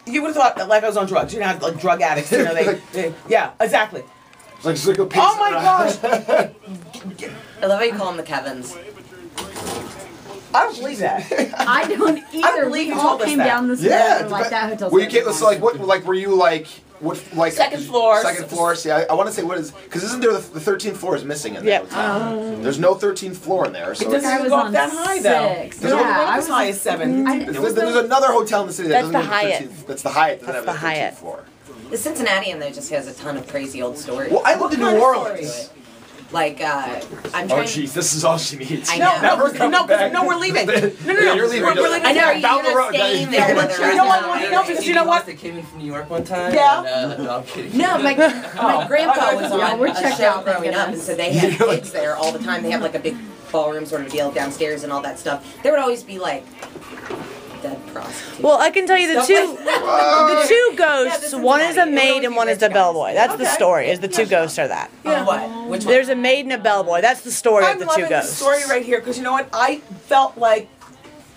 You would have thought that like I was on drugs. You know, like drug addicts. You know, yeah, exactly. It's like a pizza. Oh my gosh! I love how you call them the Kevins. I don't believe that. I don't either. I believe you told us came that. down the stairs like that hotel. Well, you can't. So like, what? Like, were you like? What? Like second floor. Second floor. See, I want to say what is because isn't there the 13th floor is missing in there? Yeah. There's no 13th floor in there. So it doesn't even go up that high though. Yeah, I was as high as 7. There's another hotel in the city that That's doesn't the have Hyatt. 13th. That's the Hyatt. Doesn't That's have the the 13th Hyatt. floor. The Cincinnati in there just has a ton of crazy old stories. Well, I lived in New Orleans. Like, I'm trying. Oh, jeez, this is all she needs. I know. No, we're leaving. No, you're leaving. We're leaving. I know. Are you Down the gonna road. stay there? You know what? No, because you know what? They came in from New York one time. Yeah. And, no, I'm kidding. No, my grandpa was on we're a checked show out, growing up, and so they had kids there all the time. They have like a big ballroom sort of deal downstairs and all that stuff. There would always be like dead prostitutes. Well, I can tell you the two ghosts. One is a maid and one is a bellboy. That's the story. Is the two ghosts are that? Yeah. What? Which one? There's a maid and a bellboy. That's the story of the two I'm loving ghosts. the story right here because you know what? I felt like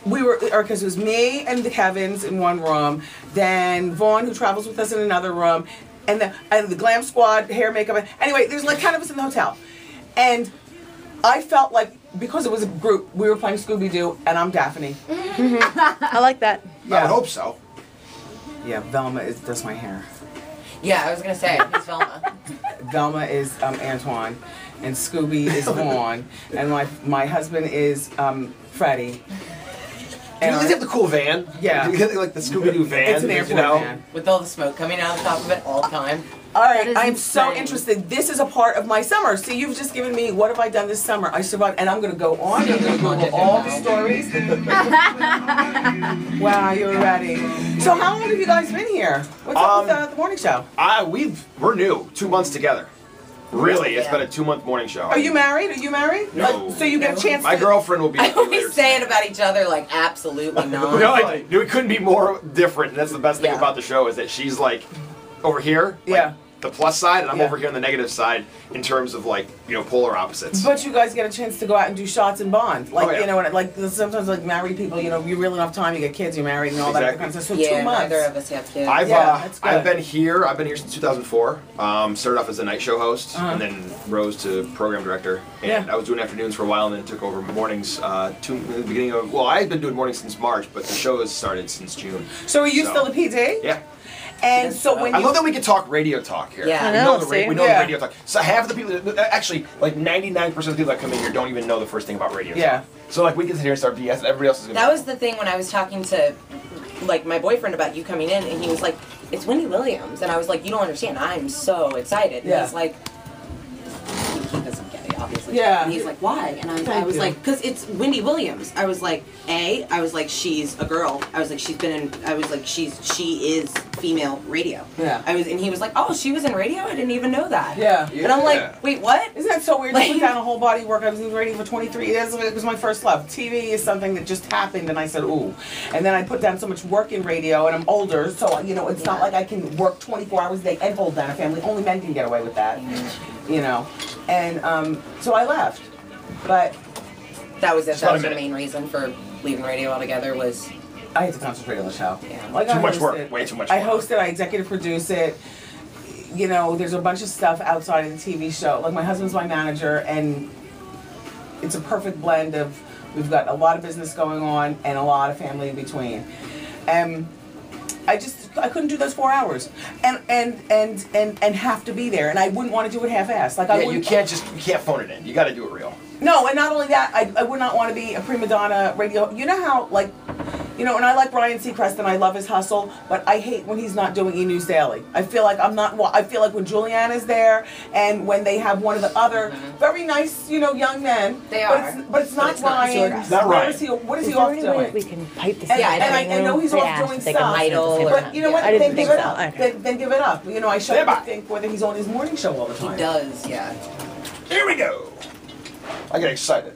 we were, or because it was me and the Kevins in one room, then Vaughn who travels with us in another room, and the glam squad, hair, makeup. Anyway, there's like 10 of us in the hotel, and I felt like because it was a group, we were playing Scooby-Doo, and I'm Daphne. I like that. I would hope so. Yeah, Velma does my hair. Yeah, I was gonna say it's Velma. Velma is Antoine, and Scooby is Vaughn, and my husband is Freddie. Do you have the cool van? Yeah. You get like the Scooby-Doo van. It's an airport van. With all the smoke coming out of the top of it all the time. All right, is I'm so insane. interested. This is a part of my summer. So you've just given me, what have I done this summer? I survived, and I'm going to go on. I'm going to Google all the stories. Wow, you're ready. So how long have you guys been here? What's up with the morning show? We're new, 2 months together. Really, it's been a 2-month morning show. Are you married? Are you married? No. So you get a chance My girlfriend will be I with you always later. say it about each other like absolutely not. No, like, it couldn't be more different. And that's the best thing Yeah. about the show is that she's like over here, like, the plus side, and I'm over here on the negative side in terms of like, polar opposites. But you guys get a chance to go out and do shots and bond. Like, Oh, yeah. and like sometimes like married people, you really don't have time, you get kids, you're married and all that kind of stuff. So Yeah, 2 months. neither of us have kids. that's good. I've been here since 2004. Started off as a night show host and then rose to program director. And I was doing afternoons for a while and then took over mornings in the beginning of, I had been doing mornings since March, but the show has started since June. So are you still the PD? Yeah. And so when I love that we can talk radio talk here. Yeah. I know, we know the radio talk. So half of the people, actually, like 99% of the people that come in here don't even know the first thing about radio talk. So like we can sit here and start BS, and everybody else is gonna. That was the thing when I was talking to, like, my boyfriend about you coming in, and he was like, "It's Wendy Williams," and I was like, "You don't understand. I'm so excited." And he's like, he doesn't get it, obviously. Yeah. And he's like, "Why?" And I was like, "Because it's Wendy Williams." I was like, I was like, she's a girl. I was like, she is female radio. Yeah. And he was like, "Oh, she was in radio? I didn't even know that." Yeah. And I'm like, "Wait, what?" Isn't that so weird? Like, I put down a whole body of work. I was in radio for 23 years. It was my first love. TV is something that just happened, and I said, ooh. And then I put down so much work in radio, and I'm older, so, it's not like I can work 24 hours a day and hold down a family. Only men can get away with that, And so I left. But that was the main reason for leaving radio altogether was... I had to concentrate on the show. Yeah. Like Too much work. Way too much work. I hosted, I executive produce it. There's a bunch of stuff outside of the TV show. Like, my husband's my manager, and it's a perfect blend of, we've got a lot of business going on and a lot of family in between. I couldn't do those 4 hours and have to be there, and I wouldn't want to do it half-assed. Like, you can't phone it in. You got to do it real. No, and not only that, I would not want to be a prima donna radio. You know how, like, and I like Ryan Seacrest and I love his hustle, but I hate when he's not doing E-News Daily. I feel like I feel like when Juliana's there and when they have one of the other very nice, young men. They are. But it's not Ryan. Not Ryan. What is he off doing? We can pipe this. And I know he's off doing stuff. Idol, but you know what? I didn't Then give think it so. up. Okay. Then give it up. I shouldn't think whether he's on his morning show all the time. He does, yeah. Here we go. I get excited.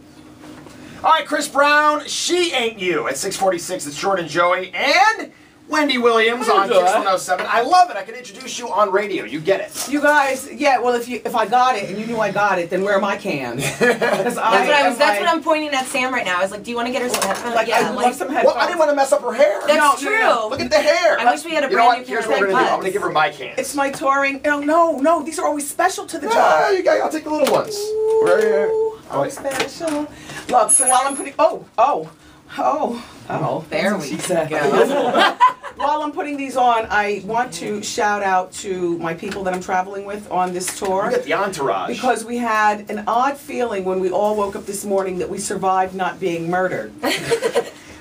All right, Chris Brown, She Ain't You at 6:46. It's Jordan and Joey. And Wendy Williams on Kiss 107. I love it. I can introduce you on radio. You get it. You guys, yeah. Well, if I got it and you knew I got it, then where are my cans? That's what I'm pointing at Sam right now. I was like, do you want to get her some headphones? Like, yeah, I love some headphones. Well, I didn't want to mess up her hair. That's true. Look at the hair. I wish we had a You know brand what? new Here's pair what of we're gonna do. I'm AirPods. gonna give her my cans. It's my touring. No, these are always special to the job. You guys, I'll take the little ones. Right here. Oh, special. Look, so while I'm putting, There we go. While I'm putting these on, I want to shout out to my people that I'm traveling with on this tour. You got the entourage. Because we had an odd feeling when we all woke up this morning that we survived not being murdered.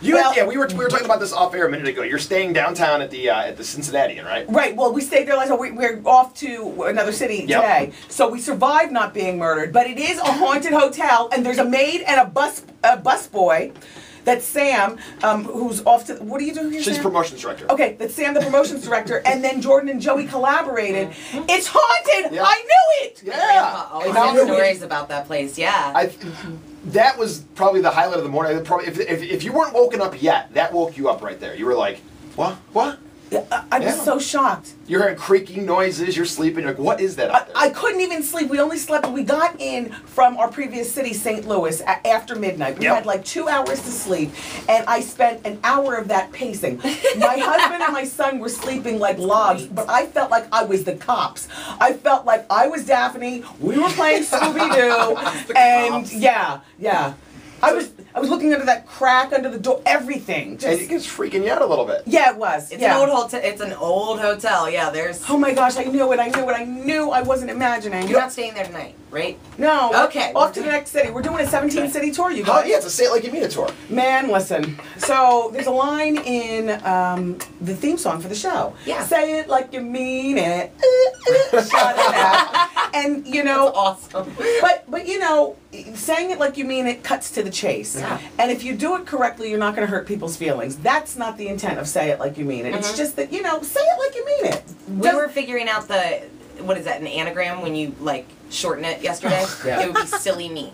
We were talking about this off air a minute ago. You're staying downtown at the Cincinnati, right? Right. Well, we stayed there last night. We're off to another city today, so we survived not being murdered. But it is a haunted hotel, and there's a maid and a bus boy. That's Sam, who's off to. What are you doing here? She's Sam? promotions director. Okay, that's Sam, the promotions director, and then Jordan and Joey collaborated. It's haunted. Yeah. I knew it. Yeah. Always have stories about that place. Yeah. That was probably the highlight of the morning. Probably, if you weren't woken up yet, that woke you up right there. You were like, what? I was so shocked. You're hearing creaking noises. You're sleeping. You're like, what is that out there? I couldn't even sleep. We only slept. We got in from our previous city, St. Louis, after midnight. We had like 2 hours to sleep, and I spent an hour of that pacing. My husband and my son were sleeping like logs, but I felt like I was the cops. I felt like I was Daphne. We were playing Scooby-Doo, and cops. yeah. I was looking under that crack under the door. Everything. And it was freaking you out a little bit. Yeah, it was. It's an old hotel. It's an old hotel. Yeah, there's. Oh my gosh! I knew it. I knew. I wasn't imagining. You're not staying there tonight, right? No. Okay. Off to the next city. We're doing a 17-city tour, you Oh guys. yeah, it's a Say It Like You Mean It tour. Man, listen. So there's a line in the theme song for the show. Yeah. Say it like you mean it. Shout it out. And you know. That's awesome. But you know, saying it like you mean it cuts to the chase. Yeah. And if you do it correctly, you're not going to hurt people's feelings. That's not the intent of say it like you mean it. It's just that, you know, say it like you mean it. We were figuring out what is that, an anagram when you like shorten it yesterday? Yeah. It would be silly me.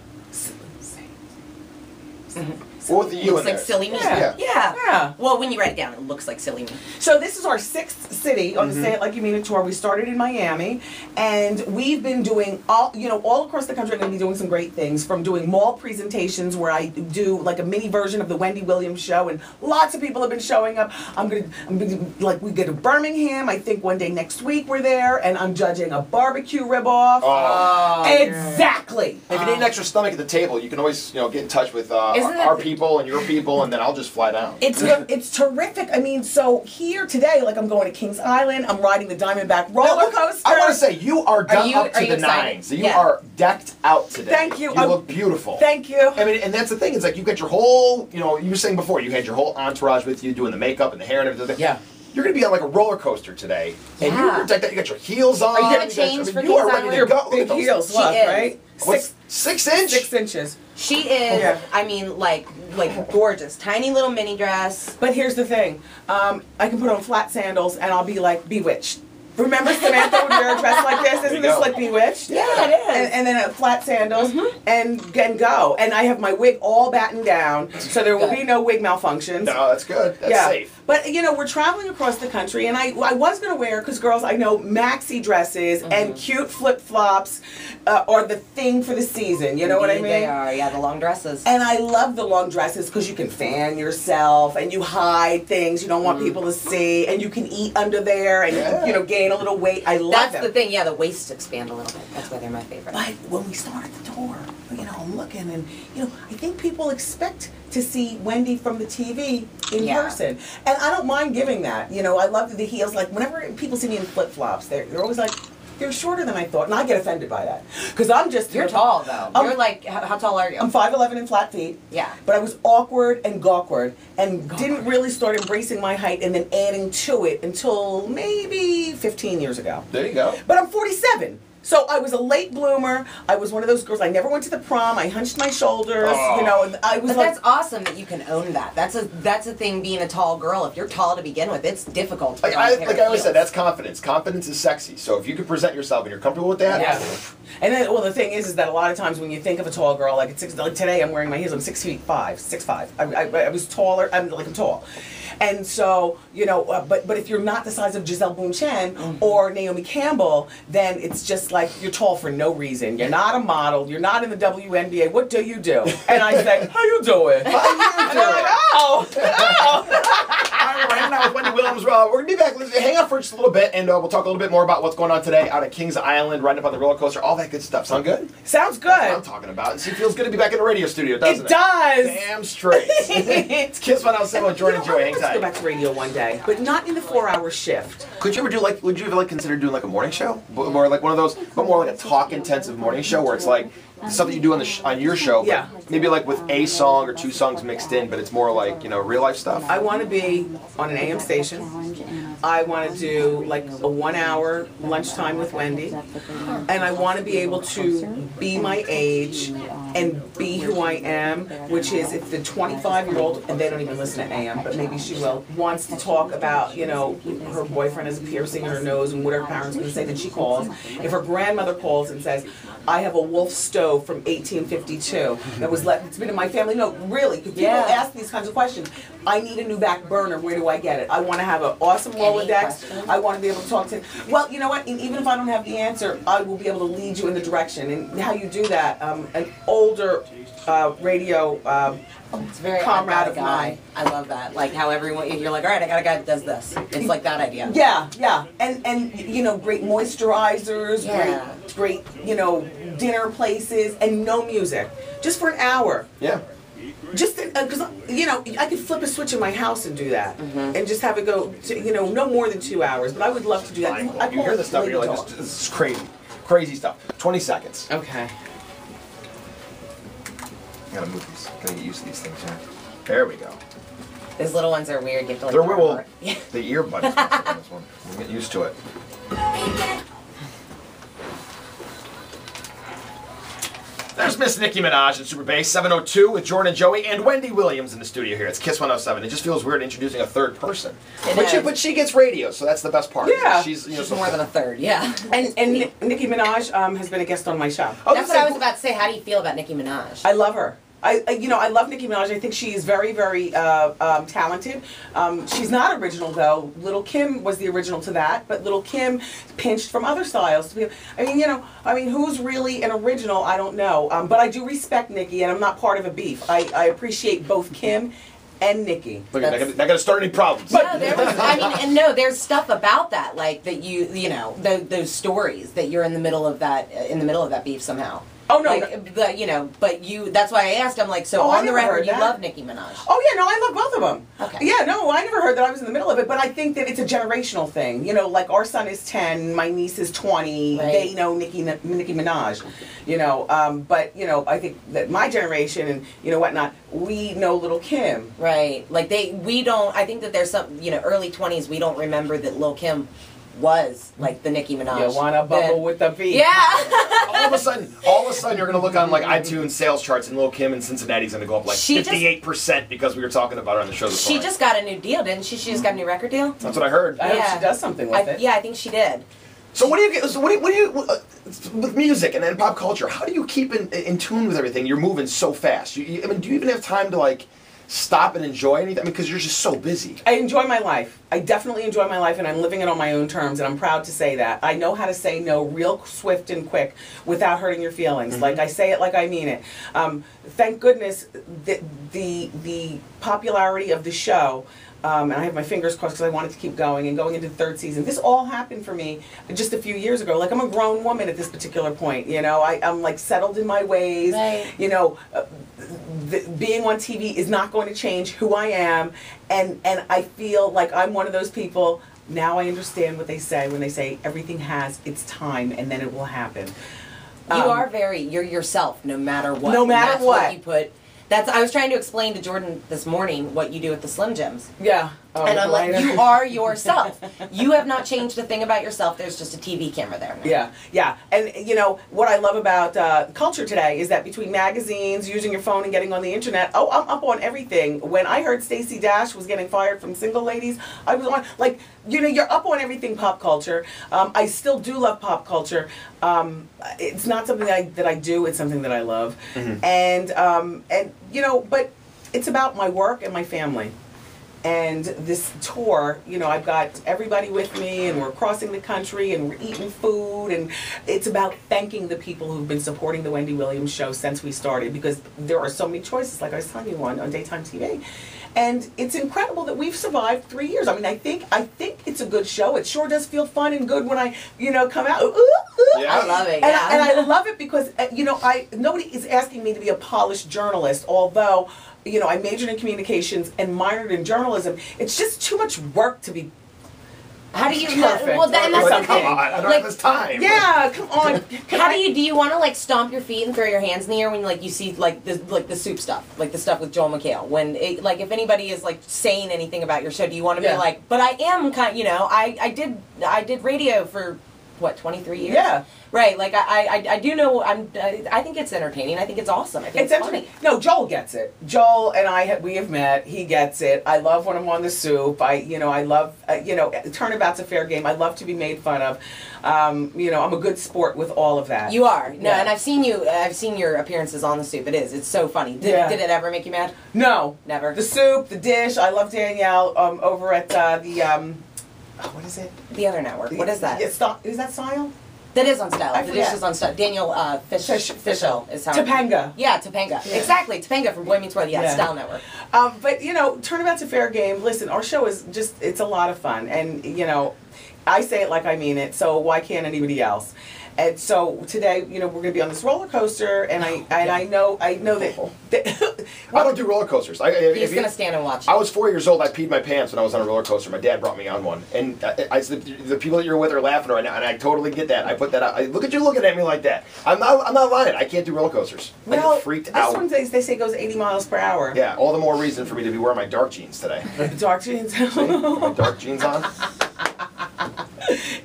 What with the you Looks in like there? silly me. Yeah. Yeah. Well, when you write it down, it looks like silly me. So this is our 6th city on the Say It Like You Mean It tour. We started in Miami, and we've been doing all across the country. I'm going to be doing some great things, from doing mall presentations where I do like a mini version of the Wendy Williams show, and lots of people have been showing up. We go to Birmingham. I think one day next week we're there, and I'm judging a barbecue rib-off. Oh. Exactly. If you need an extra stomach at the table, you can always get in touch with our people and your people, and then I'll just fly down. It's terrific. I mean, so here today, like I'm going to Kings Island. I'm riding the Diamondback roller coaster. I want to say you are done up to the excited? nines. You are decked out today. Thank you. You look beautiful. Thank you. I mean, and that's the thing. It's like you got your whole, you were saying before, you had your whole entourage with you doing the makeup and the hair and everything. Yeah. You're going to be on like a roller coaster today, and you're decked out. You got your heels on. Are you gonna change for you are Kings ready to Island? go. Look Big at those. heels, She look, is. right? What's 6 inch? 6 inches. She is, Yeah. I mean, like gorgeous. Tiny little mini dress. But here's the thing. I can put on flat sandals and I'll be like Bewitched. Remember Samantha would wear a dress like this? Isn't this like Bewitched? Yeah, it is. And then flat sandals and go. And I have my wig all battened down, so there will be no wig malfunctions. No, that's good. That's safe. But we're traveling across the country, and I was gonna wear, because girls, I know maxi dresses and cute flip flops are the thing for the season. You know what I mean? They are, yeah, the long dresses. And I love the long dresses because you can fan yourself and you hide things you don't want people to see, and you can eat under there and you can, gain a little weight. I love That's them. the thing, yeah, the waists expand a little bit. That's why they're my favorite. But when we started the tour, I'm looking, and I think people expect to see Wendy from the TV in person, and I don't mind giving that. I love the heels. Like whenever people see me in flip flops, they're always like, "You're shorter than I thought," and I get offended by that because I'm just. You're tall though. You're like, how tall are you? I'm 5'11" in flat feet. Yeah. But I was awkward and gawkward and didn't really start embracing my height and then adding to it until maybe 15 years ago. There you go. But I'm 47. So I was a late bloomer. I was one of those girls. I never went to the prom. I hunched my shoulders. And I was But like, that's awesome that you can own that. That's a thing. Being a tall girl, if you're tall to begin with, it's difficult. To Like I always said, that's confidence. Confidence is sexy. So if you can present yourself and you're comfortable with that, And then, the thing is that a lot of times when you think of a tall girl, like today, I'm wearing my heels. I'm 6'5". I was taller. I'm tall. And so, you know, but if you're not the size of Giselle Bundchen or Naomi Campbell, then it's just like you're tall for no reason. You're not a model. You're not in the WNBA. What do you do? And I say, how you doing? How you doing? Like, oh. All right, we're hanging out with Wendy Williams. We're going to be back. Let's hang out for just a little bit, and we'll talk a little bit more about what's going on today out at Kings Island, riding up on the roller coaster, all that good stuff. Sound good? Sounds good. That's what I'm talking about. And see, it feels good to be back in the radio studio, doesn't it? It does. Damn straight. It's Kiss 107 with Jordan and Joey. Hang Let's go tight. back to radio one day, but not in the 4-hour shift. Could you ever do would you ever consider doing like a morning show? More like one of those, but more like a talk intensive morning show where it's like stuff that you do on on your show, but Yeah. maybe like with a song or 2 songs mixed in, but it's more like, you know, real life stuff. I want to be on an AM station. I want to do like a 1-hour lunchtime with Wendy, and I want to be able to be my age and be who I am, which is if the 25-year-old, and they don't even listen to AM, but maybe she will, wants to talk about, you know, her boyfriend has a piercing in her nose and what her parents are going to say, that she calls. If her grandmother calls and says, I have a Wolf stove from 1852 that was it's been in my family. No, really, because people ask these kinds of questions. I need a new back burner. Where do I get it? I want to have an awesome Rolodex. I want to be able to talk to. Well, you know what? Even if I don't have the answer, I will be able to lead you in the direction. And how you do that? An older radio It's very comrade of guy. mine. I love that. Like how everyone, you're like, all right, I got a guy that does this. It's like that idea. Yeah, and you know, great moisturizers, Yeah. great you know, dinner places, and no music, just for an hour. Yeah. Just because you know, I could flip a switch in my house and do that, and just have it go to, you know, no more than 2 hours. But I would love to do that. I You hear this stuff and you're like, this is crazy stuff. 20 seconds. Okay. Gotta move these. Gotta get used to these things here. There we go. Those little ones are weird. You have to like. They're remember will. it. Yeah. The earbuds. On this one. We'll get used to it. There's Miss Nicki Minaj in Super Bass 702 with Jordan and Joey and Wendy Williams in the studio here. It's Kiss 107. It just feels weird introducing a third person. But she gets radio, so that's the best part. Yeah. She's More than a third. Yeah. And Nicki Minaj has been a guest on my show. That's what I was about to say. How do you feel about Nicki Minaj? I love her. I love Nicki Minaj. I think she's very, very talented. She's not original though. Little Kim was the original to that, but Little Kim pinched from other styles to be. Who's really an original? I don't know. But I do respect Nicki, and I'm not part of a beef. I appreciate both Kim and Nicki. Look, not gonna start any problems. No, there was. There's stuff about that, like that you know, those stories that you're in the middle of that beef somehow. Oh no! But you. That's why I asked. I'm like, so on the record, you love Nicki Minaj. Oh yeah, no, I love both of them. Okay. Yeah, no, I never heard that I was in the middle of it, but I think that it's a generational thing. You know, like our son is 10, my niece is 20. Right. They know Nicki Minaj. You know, but you know, I think that my generation and whatnot, we know Little Kim. Right. Like we don't. I think that there's some. Early 20s. We don't remember that Lil Kim was like the Nicki Minaj. You wanna bubble with the beat? Yeah. all of a sudden, you're gonna look on like iTunes sales charts, and Lil Kim in Cincinnati's gonna go up like 58% because we were talking about her on the show this morning. She just got a new deal, didn't she? She just got a new record deal. That's what I heard. I hope she does something with it. Yeah, I think she did. So what do you with music and pop culture? How do you keep in tune with everything? You're moving so fast. Do you even have time to like stop and enjoy anything? Because you're just so busy. I enjoy my life. I definitely enjoy my life, and I'm living it on my own terms, and I'm proud to say that. I know how to say no real swift and quick without hurting your feelings. Like I say it like I mean it. Thank goodness that the popularity of the show, and I have my fingers crossed because I wanted to keep going and going into the third season. This all happened for me just a few years ago. Like I'm a grown woman at this particular point. I'm like settled in my ways. Right. Being on TV is not going to change who I am, and I feel like I'm one of those people. Now I understand what they say when they say everything has its time and then it will happen. You're yourself no matter what. No matter that's what you put. I was trying to explain to Jordan this morning what you do at the Slim Jims. Yeah. And I'm like, you are yourself. You have not changed a thing about yourself. There's just a TV camera there now. Yeah. And what I love about culture today is that between magazines, using your phone and getting on the internet, I'm up on everything. When I heard Stacey Dash was getting fired from Single Ladies, I was on, like, you're up on everything pop culture. I still do love pop culture. It's not something that I do, it's something that I love. Mm-hmm. And but it's about my work and my family. And this tour, you know, I've got everybody with me, and we're crossing the country, and we're eating food, and it's about thanking the people who've been supporting the Wendy Williams show since we started, because there are so many choices, like I was telling you, on daytime TV. And it's incredible that we've survived 3 years. I mean, I think it's a good show. It sure does feel fun and good when I, you know, come out. Yeah. I love it. And, Yeah. and I love it because, you know, nobody is asking me to be a polished journalist, although, you know, I majored in communications and minored in journalism. It's just too much work to be. How do you? Perfect. Well, then that's Come the thing. on, I don't have this time. Yeah, come on. How do you want to like stomp your feet and throw your hands in the air when like you see like the soup stuff, like the stuff with Joel McHale? When it, like if anybody is like saying anything about your show, do you want to be like, but I am kind, you know, I did radio for what, 23 years? Yeah. Right, like I do know. I think it's entertaining. I think it's awesome. I think it's funny. No, Joel gets it. Joel and we have met. He gets it. I love when I'm on the soup. I love, turnabout's a fair game. I love to be made fun of. You know, I'm a good sport with all of that. You are. No, Yeah. and I've seen your appearances on the soup. It's so funny. Did it ever make you mad? No. Never. The soup, the dish. I love Danielle over at what is it? The other network. What is that? Is that Style? That is on Style. I The dish forget. is on Style. Daniel Fishel is how. Topanga. Yeah, Topanga. Yeah. Exactly, Topanga from Boy Meets World. Yeah, Yeah. Style Network. But, you know, Turnabout's a fair game. Listen, our show is just, it's a lot of fun. And, you know, I say it like I mean it, so why can't anybody else? And so today, you know, we're going to be on this roller coaster, and I know that I don't do roller coasters. He's going to stand and watch. I was 4 years old. I peed my pants when I was on a roller coaster. My dad brought me on one, and the people that you're with are laughing right now, and I totally get that. I put that out. Look at you looking at me like that. I'm not lying. I can't do roller coasters. I get freaked out. This one they say goes 80 miles per hour. Yeah, all the more reason for me to be wearing my dark jeans today. Dark jeans. My dark jeans on.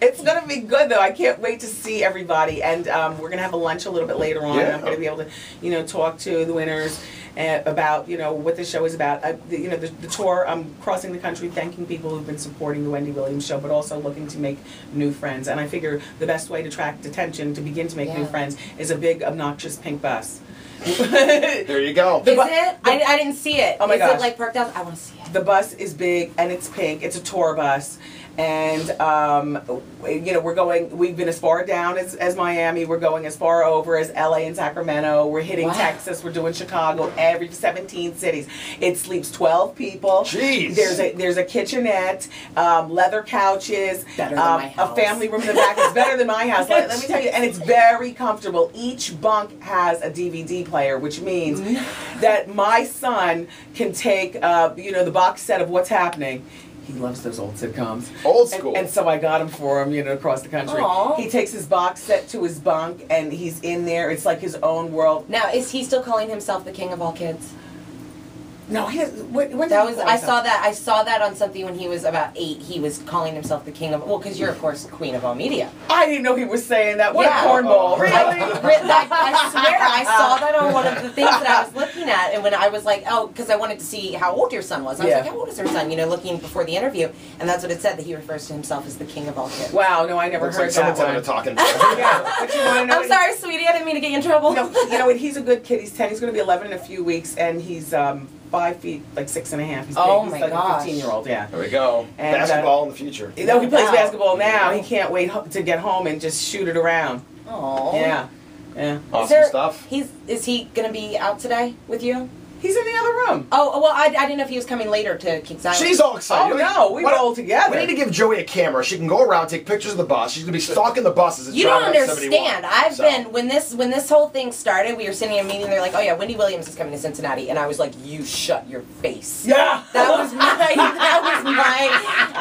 It's gonna be good though. I can't wait to see everybody, and we're gonna have a lunch a little bit later on. Yeah. I'm gonna be able to, you know, talk to the winners about, you know, what the show is about. The tour. I'm crossing the country, thanking people who've been supporting the Wendy Williams show, but also looking to make new friends. And I figure the best way to attract attention, to begin to make new friends, is a big obnoxious pink bus. There you go. Is it? I didn't see it. Oh my Is gosh. it like parked out? I want to see it. The bus is big and it's pink. It's a tour bus. And, you know, we've been as far down as Miami. We're going as far over as LA and Sacramento. We're hitting Texas. We're doing Chicago, every 17 cities. It sleeps 12 people. Jeez. There's a kitchenette, leather couches, Better than my house. a family room in the back. It's better than my house. Let me tell you, and it's very comfortable. Each bunk has a DVD player, which means that my son can take, you know, the box set of What's Happening. He loves those old sitcoms. Old school. And so I got them for him, you know, across the country. Aww. He takes his box set to his bunk, and he's in there. It's like his own world. Now, is he still calling himself the king of all kids? No, he has, when did That he was call I himself? saw that. I saw that on something when he was about 8. He was calling himself the king of, well, because you're of course queen of all media. I didn't know he was saying that. What Yeah. a cornball. Really? I swear I saw that on one of the things that I was looking at, and when I was like, oh, because I wanted to see how old your son was. I was like, how old is your son? You know, looking before the interview, and that's what it said, that he refers to himself as the king of all kids. Wow, no, I never Looks heard like someone's that having a one. talking. Yeah, but you want to know I'm sorry, sweetie. I didn't mean to get you in trouble. No, you know what? He's a good kid. He's 10. He's going to be 11 in a few weeks, and he's 5 feet, like 6.5. He's Oh big. my He's like gosh. a 15-year-old. Yeah. There we go. And, Basketball in the future. You know, he plays Wow. basketball now. He can't wait to get home and just shoot it around. Oh. Yeah. Yeah. Awesome stuff. Is he gonna be out today with you? He's in the other room. Oh well, I didn't know if he was coming later to King Island. She's all excited. Oh no, we roll together. We need to give Joey a camera. She can go around, take pictures of the bus. She's gonna be stalking the buses. It's You don't driving at 71. understand. I've been when this whole thing started. We were sitting in a meeting. They're like, "Oh yeah, Wendy Williams is coming to Cincinnati," and I was like, "You shut your face." Yeah. That was my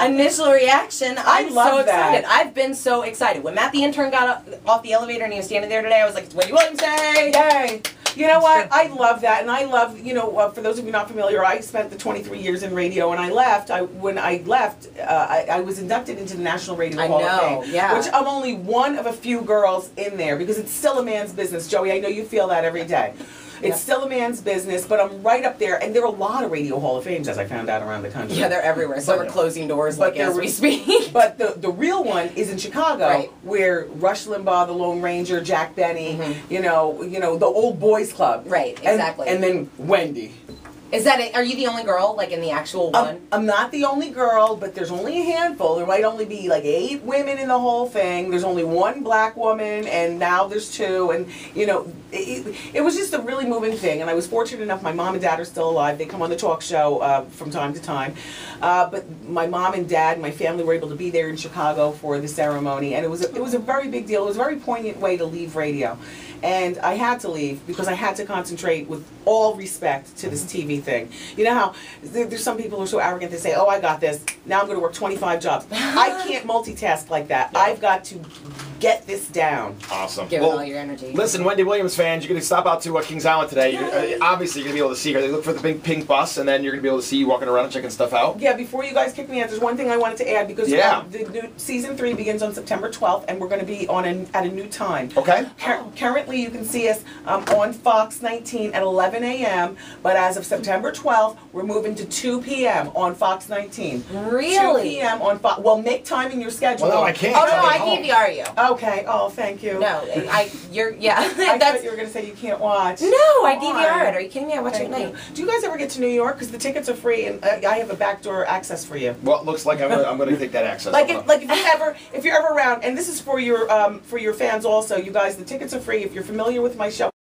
initial reaction. I'm love so that. excited. I've been so excited. When Matt the intern got off the elevator and he was standing there today, I was like, "It's Wendy Williams Day!" Yay. You know what? I love that, and I love, you know, for those of you not familiar, I spent the 23 years in radio, and I left. When I left, I was inducted into the National Radio Hall of Fame, yeah. which I'm only one of a few girls in there because it's still a man's business. Joey, I know you feel that every day. It's still a man's business, but I'm right up there, and there are a lot of Radio Hall of Fames, as I found out around the country. Yeah, they're everywhere. Some are closing doors, but like as we speak. But the real one is in Chicago, Right. where Rush Limbaugh, the Lone Ranger, Jack Benny, you know, the old boys club, Right, And- exactly. and then Wendy. Is that it? Are you the only girl, like in the actual one? I'm not the only girl, but there's only a handful. There might only be like 8 women in the whole thing. There's only 1 black woman, and now there's 2. And you know, it was just a really moving thing. And I was fortunate enough. My mom and dad are still alive. They come on the talk show from time to time. But my mom and dad, my family were able to be there in Chicago for the ceremony, and it was a very big deal. It was a very poignant way to leave radio. And I had to leave because I had to concentrate with all respect to this TV thing. You know how there's some people who are so arrogant, they say, oh, I got this. Now I'm going to work 25 jobs. I can't multitask like that. Yeah. I've got to get this down. Awesome. Give it all your energy. Listen, Wendy Williams fans, you're going to stop out to Kings Island today. Obviously, you're going to be able to see her. They look for the big pink bus, and then you're going to be able to see you walking around and checking stuff out. Yeah, before you guys kick me out, there's one thing I wanted to add because the new season 3 begins on September 12th, and we're going to be on at a new time. Okay. Currently, you can see us on Fox 19 at 11 a.m., but as of September 12th, we're moving to 2 p.m. on Fox 19. Really? 2 p.m. on Fox. Well, make time in your schedule. Well, no, I can't. Oh, no, I DVR you. Okay. Oh, thank you. No, you're, yeah. I thought you were going to say you can't watch. No, I DVR it. Are you kidding me? I watch it at night. Do you guys ever get to New York? Because the tickets are free, and I have a backdoor access for you. Well, it looks like I'm going to take that access. If you're ever around, and this is for your fans also, you guys, the tickets are free if you're familiar with my show.